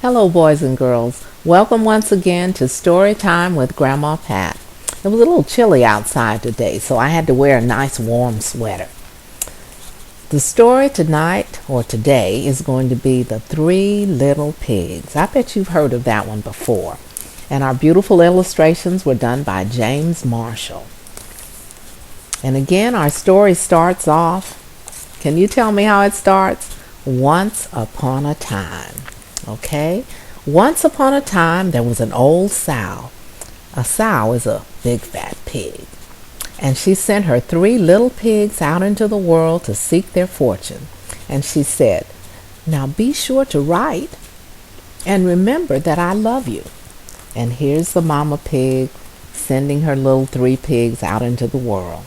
Hello, boys and girls. Welcome once again to Storytime with GrannMaPat. It was a little chilly outside today, so I had to wear a nice warm sweater. The story tonight, or today, is going to be The Three Little Pigs. I bet you've heard of that one before. And our beautiful illustrations were done by James Marshall. And again, our story starts off. Can you tell me how it starts? Once upon a time. Okay? Once upon a time, there was an old sow. A sow is a big fat pig. And she sent her 3 little pigs out into the world to seek their fortune. And she said, "Now be sure to write and remember that I love you." And here's the mama pig sending her little 3 pigs out into the world.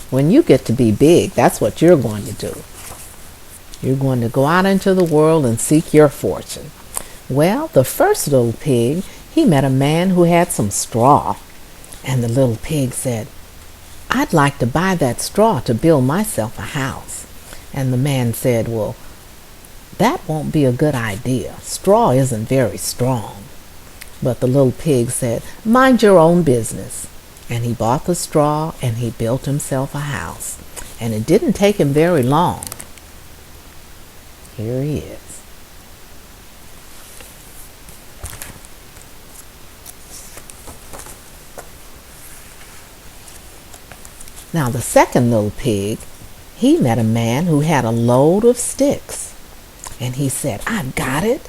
When you get to be big, that's what you're going to do. You're going to go out into the world and seek your fortune. Well, the first little pig, he met a man who had some straw. And the little pig said, "I'd like to buy that straw to build myself a house." And the man said, "Well, that won't be a good idea. Straw isn't very strong." But the little pig said, "Mind your own business." And he bought the straw and he built himself a house. And it didn't take him very long. Here he is. Now the second little pig, he met a man who had a load of sticks. And he said, "I've got it.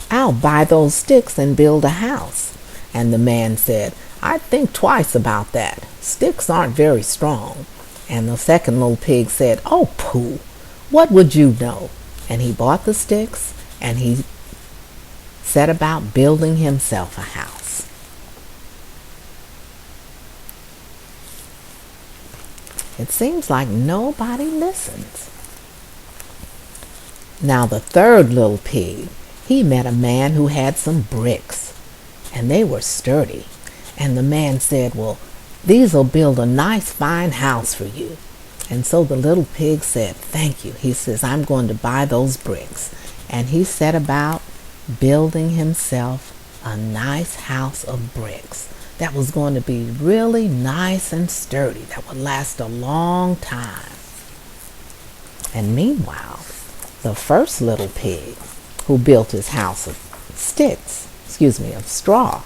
I'll buy those sticks and build a house." And the man said, "I'd think twice about that. Sticks aren't very strong." And the second little pig said, "Oh, pooh, what would you know?" And he bought the sticks and he set about building himself a house. It seems like nobody listens. Now the third little pig, he met a man who had some bricks, and they were sturdy. And the man said, "Well, these'll build a nice fine house for you." And so the little pig said, "Thank you." He says, "I'm going to buy those bricks." And he set about building himself a nice house of bricks that was going to be really nice and sturdy, that would last a long time. And meanwhile, the first little pig, who built his house of of straw.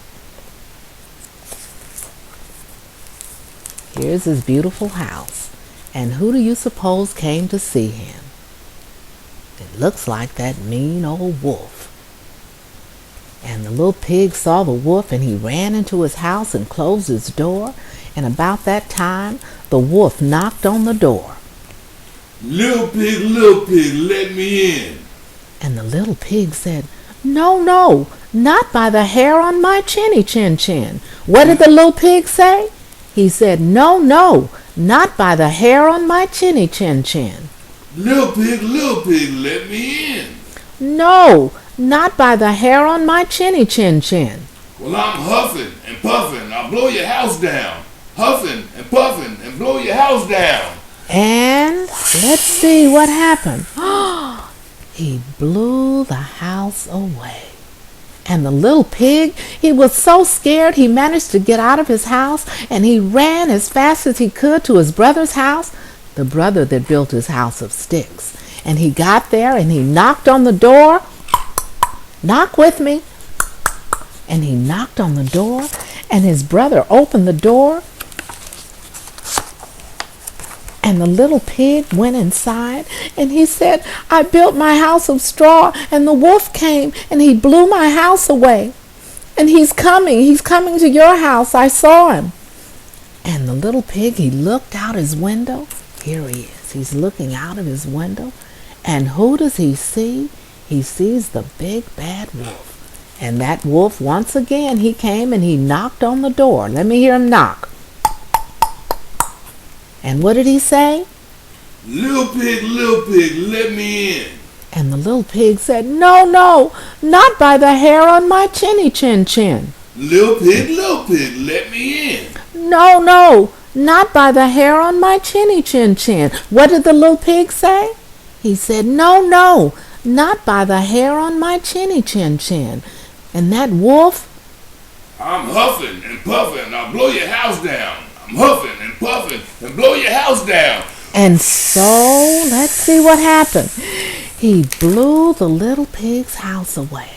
Here's his beautiful house. And who do you suppose came to see him? It looks like that mean old wolf. And the little pig saw the wolf and he ran into his house and closed his door. And about that time, the wolf knocked on the door. Little pig, let me in." And the little pig said, "No, no, not by the hair on my chinny chin chin." What did the little pig say? He said, "No, no, not by the hair on my chinny chin chin." Little pig, let me in." "No, not by the hair on my chinny chin chin." "Well, I'm huffing and puffing. I'll blow your house down. Huffing and puffing and blow your house down." And let's see what happened. He blew the house away. And the little pig, he was so scared he managed to get out of his house and he ran as fast as he could to his brother's house, the brother that built his house of sticks. And he got there and he knocked on the door. "Knock with me." And he knocked on the door and his brother opened the door. And the little pig went inside and he said, "I built my house of straw and the wolf came and he blew my house away. And he's coming to your house. I saw him." And the little pig, he looked out his window. Here he is. He's looking out of his window. And who does he see? He sees the big bad wolf. And that wolf, once again, he came and he knocked on the door. Let me hear him knock. And what did he say? Little pig, let me in." And the little pig said, "No, no, not by the hair on my chinny chin chin." Little pig, let me in." "No, no, not by the hair on my chinny chin chin." What did the little pig say? He said, "No, no, not by the hair on my chinny chin chin. And that wolf, I'm huffing and puffing, I'll blow your house down. I'm huffing and puffing and blow your house down. and so let's see what happened. He blew the little pig's house away.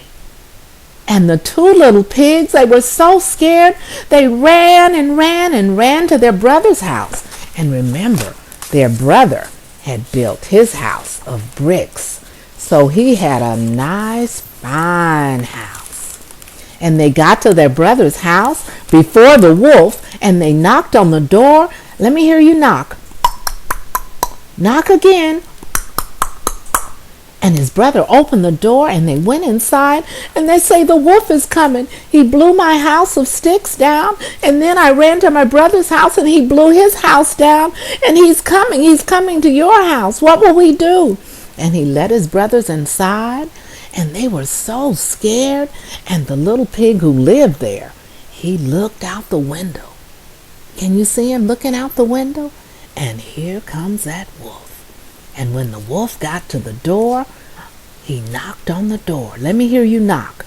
And the two little pigs, they were so scared, they ran and ran and ran to their brother's house. And remember, their brother had built his house of bricks. So he had a nice, fine house. And they got to their brother's house before the wolf, and they knocked on the door. Let me hear you knock. Knock again. And his brother opened the door, and they went inside, and they say, the wolf is coming. He blew my house of sticks down, and then I ran to my brother's house, and he blew his house down, and he's coming to your house. What will we do? And he let his brothers inside, and they were so scared, and the little pig who lived there, he looked out the window. Can you see him looking out the window? And here comes that wolf. And when the wolf got to the door, he knocked on the door. Let me hear you knock.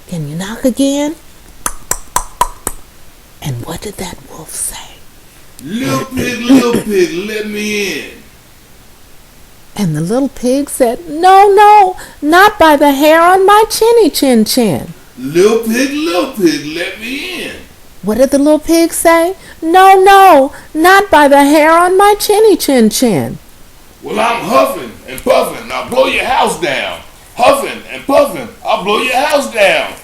Can you knock again? And what did that wolf say? Little pig, let me in. And the little pig said, no, not by the hair on my chinny chin chin. Little pig, let me in. What did the little pig say? No, not by the hair on my chinny chin chin. Well, I'm huffing and puffing, I'll blow your house down. Huffing and puffing, I'll blow your house down.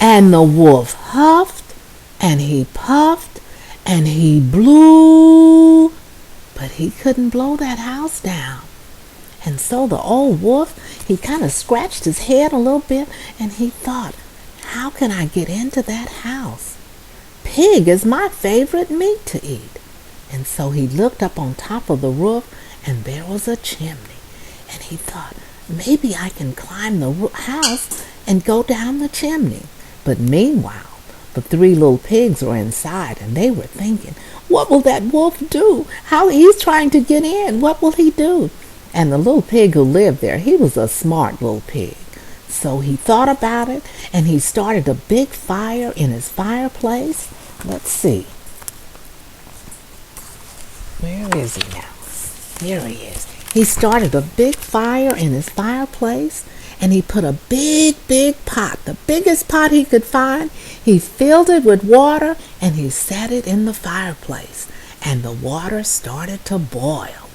And the wolf huffed, and he puffed, and he blew, but he couldn't blow that house down. And so the old wolf, he kind of scratched his head a little bit, and he thought, how can I get into that house? Pig is my favorite meat to eat. And so he looked up on top of the roof, and there was a chimney. And he thought, maybe I can climb the house and go down the chimney. But meanwhile, the three little pigs were inside, and they were thinking, what will that wolf do? How he's trying to get in? What will he do? And the little pig who lived there, he was a smart little pig. So he thought about it, and he started a big fire in his fireplace. Let's see. Where is he now? Here he is. He started a big fire in his fireplace, and he put a big pot, the biggest pot he could find. He filled it with water, and he set it in the fireplace, and the water started to boil.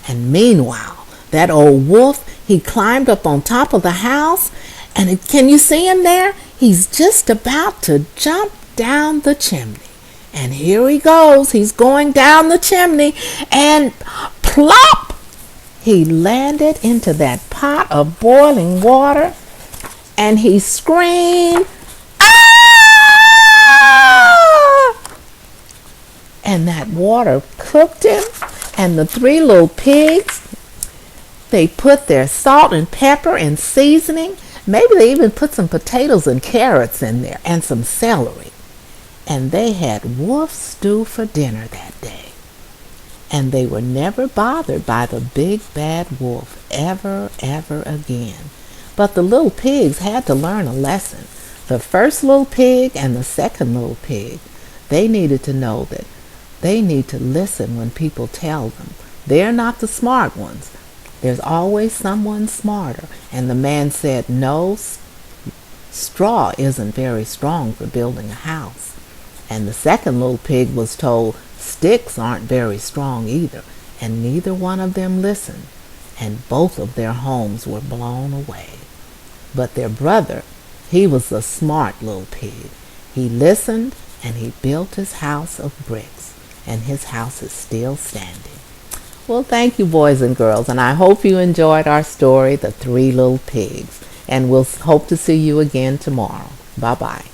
And meanwhile, that old wolf, he climbed up on top of the house, and can you see him there? He's just about to jump down the chimney. And here he goes. He's going down the chimney, and plop! He landed into that pot of boiling water, and he screamed, ah! And that water cooked him, and the three little pigs, they put their salt and pepper and seasoning. Maybe they even put some potatoes and carrots in there and some celery. And they had wolf stew for dinner that day. And they were never bothered by the big bad wolf ever again. But the little pigs had to learn a lesson. The first little pig and the second little pig, they needed to know that they need to listen when people tell them. They're not the smart ones. There's always someone smarter. And the man said, no, straw isn't very strong for building a house. And the second little pig was told, sticks aren't very strong either. And neither one of them listened. And both of their homes were blown away. But their brother, he was the smart little pig. He listened, and he built his house of bricks. And his house is still standing. Well, thank you, boys and girls, and I hope you enjoyed our story, The Three Little Pigs, and we'll hope to see you again tomorrow. Bye-bye.